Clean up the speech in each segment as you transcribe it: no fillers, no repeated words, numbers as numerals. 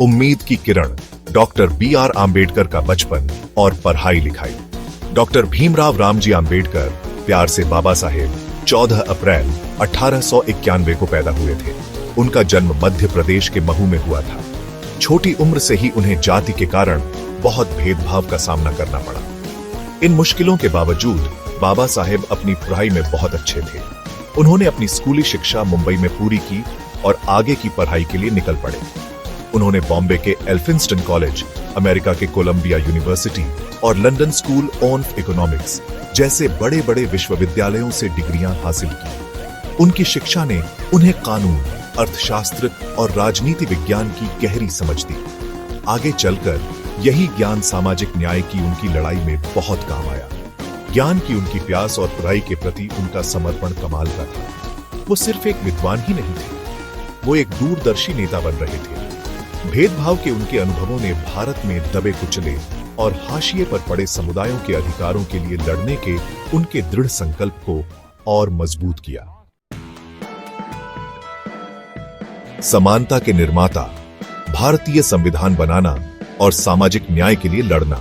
उम्मीद की किरण doctor B R. Ambedkar का बचपन और पढ़ाई लिखाई। डॉक्टर भीमराव रामजी आम्बेडकर, प्यार से बाबा साहेब, 14 अप्रैल 1891 को पैदा हुए थे। उनका जन्म मध्य प्रदेश के महू में हुआ था। छोटी उम्र से ही उन्हें जाति के कारण बहुत भेदभाव का सामना करना पड़ा। इन मुश्किलों के बावजूद बाबा साहेब अपनी पढ़ाई में बहुत अच्छे थे। उन्होंने अपनी स्कूली शिक्षा मुंबई में पूरी की और आगे की पढ़ाई के लिए निकल पड़े। उन्होंने बॉम्बे के एल्फिंस्टन कॉलेज, अमेरिका के कोलंबिया यूनिवर्सिटी और लंदन स्कूल ऑफ इकोनॉमिक्स जैसे बड़े बड़े विश्वविद्यालयों से डिग्रियां हासिल की। उनकी शिक्षा ने उन्हें कानून, अर्थशास्त्र और राजनीति विज्ञान की गहरी समझ दी। आगे चलकर यही ज्ञान सामाजिक न्याय की उनकी लड़ाई में बहुत काम आया। ज्ञान की उनकी प्यास और पढ़ाई के प्रति उनका समर्पण कमाल का था। वो सिर्फ एक विद्वान ही नहीं थे, वो एक दूरदर्शी नेता बन रहे थे। भेदभाव के उनके अनुभवों ने भारत में दबे कुचले और हाशिए पर पड़े समुदायों के अधिकारों के लिए लड़ने के उनके दृढ़ संकल्प को और मजबूत किया। समानता के निर्माता, भारतीय संविधान बनाना और सामाजिक न्याय के लिए लड़ना।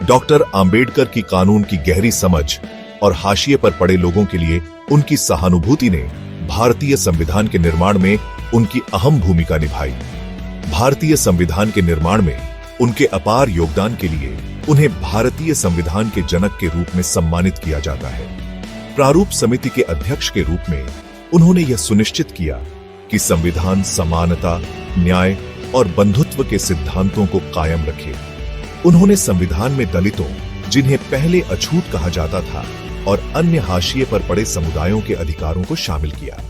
डॉक्टर आम्बेडकर की कानून की गहरी समझ और हाशिए पर पड़े लोगों के लिए उनकी सहानुभूति ने भारतीय संविधान के निर्माण में उनकी अहम भूमिका निभाई। भारतीय संविधान के निर्माण में उनके अपार योगदान के लिए उन्हें भारतीय संविधान के जनक के रूप में सम्मानित किया जाता है। प्रारूप समिति के अध्यक्ष के रूप में उन्होंने यह सुनिश्चित किया कि संविधान समानता, न्याय और बंधुत्व के सिद्धांतों को कायम रखे। उन्होंने संविधान में दलितों, जिन्हें पहले अछूत कहा जाता था, और अन्य हाशिए पर पड़े समुदायों के अधिकारों को शामिल किया।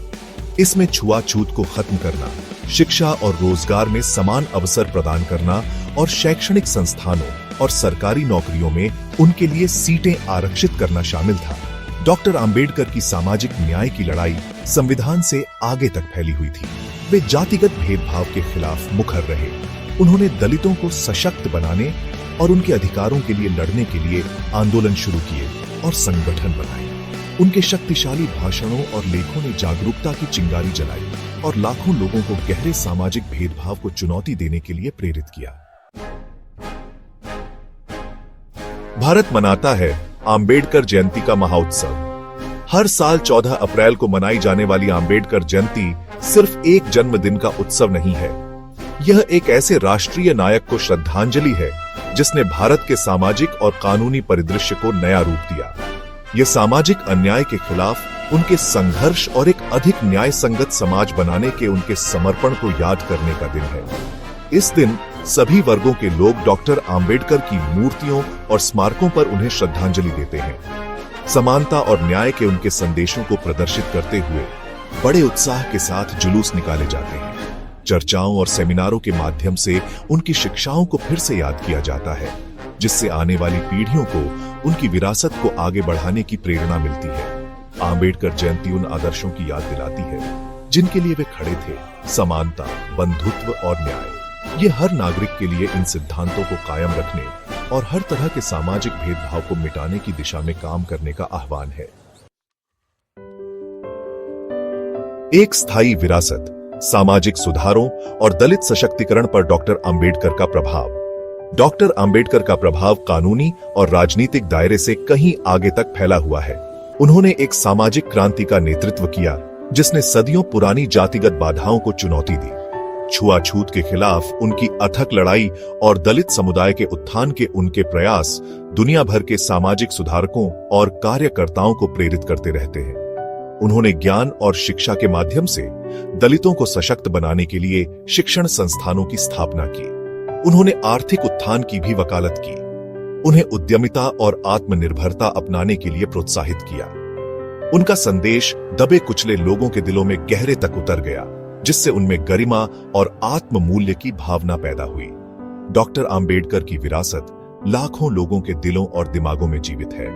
इसमें छुआछूत को खत्म करना, शिक्षा और रोजगार में समान अवसर प्रदान करना और शैक्षणिक संस्थानों और सरकारी नौकरियों में उनके लिए सीटें आरक्षित करना शामिल था। डॉक्टर आम्बेडकर की सामाजिक न्याय की लड़ाई संविधान से आगे तक फैली हुई थी। वे जातिगत भेदभाव के खिलाफ मुखर रहे। उन्होंने दलितों को सशक्त बनाने और उनके अधिकारों के लिए लड़ने के लिए आंदोलन शुरू किए और संगठन बनाए। उनके शक्तिशाली भाषणों और लेखों ने जागरूकता की चिंगारी जलाई और लाखों लोगों को गहरे सामाजिक भेदभाव को चुनौती देने के लिए प्रेरित किया। भारत मनाता है आम्बेडकर जयंती का महाउत्सव। हर साल 14 अप्रैल को मनाई जाने वाली आम्बेडकर जयंती सिर्फ एक जन्मदिन का उत्सव नहीं है। यह एक ऐसे राष्ट्रीय नायक को श्रद्धांजलि है जिसने भारत के सामाजिक और कानूनी परिदृश्य को नया रूप दिया। यह सामाजिक अन्याय के खिलाफ उनके संघर्ष और एक अधिक न्याय संगत समाज बनाने के उनके समर्पण को याद करने का दिन है। इस दिन सभी वर्गों के लोग डॉक्टर आम्बेडकर की मूर्तियों और स्मारकों पर उन्हें श्रद्धांजलि देते हैं। समानता और न्याय के उनके संदेशों को प्रदर्शित करते हुए बड़े उत्साह के साथ जुलूस निकाले जाते हैं। चर्चाओं और सेमिनारों के माध्यम से उनकी शिक्षाओं को फिर से याद किया जाता है, जिससे आने वाली पीढ़ियों को उनकी विरासत को आगे बढ़ाने की प्रेरणा मिलती है। आम्बेडकर जयंती उन आदर्शों की याद दिलाती है जिनके लिए वे खड़े थे: समानता, बंधुत्व और न्याय। ये हर नागरिक के लिए इन सिद्धांतों को कायम रखने और हर तरह के सामाजिक भेदभाव को मिटाने की दिशा में काम करने का आह्वान है। एक स्थायी विरासत, सामाजिक सुधारों और दलित सशक्तिकरण पर डॉक्टर आम्बेडकर का प्रभाव। डॉक्टर आम्बेडकर का प्रभाव कानूनी और राजनीतिक दायरे से कहीं आगे तक फैला हुआ है। उन्होंने एक सामाजिक क्रांति का नेतृत्व किया जिसने सदियों पुरानी जातिगत बाधाओं को चुनौती दी। छुआछूत के खिलाफ उनकी अथक लड़ाई और दलित समुदाय के उत्थान के उनके प्रयास दुनिया भर के सामाजिक सुधारकों और कार्यकर्ताओं को प्रेरित करते रहते हैं। उन्होंने ज्ञान और शिक्षा के माध्यम से दलितों को सशक्त बनाने के लिए शिक्षण संस्थानों की स्थापना की। उन्होंने आर्थिक उत्थान की भी वकालत की। उन्हें उद्यमिता और आत्मनिर्भरता अपनाने के लिए प्रोत्साहित किया। उनका संदेश दबे कुचले लोगों के दिलों में गहरे तक उतर गया, जिससे उनमें गरिमा और आत्म मूल्य की भावना पैदा हुई। डॉक्टर आम्बेडकर की विरासत लाखों लोगों के दिलों और दिमागों में जीवित है।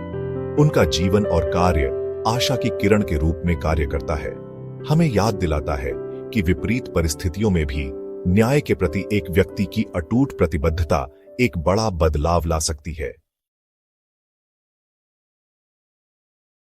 उनका जीवन और कार्य आशा की किरण के रूप में कार्य करता है। हमें याद दिलाता है कि विपरीत परिस्थितियों में भी न्याय के प्रति एक व्यक्ति की अटूट प्रतिबद्धता एक बड़ा बदलाव ला सकती है।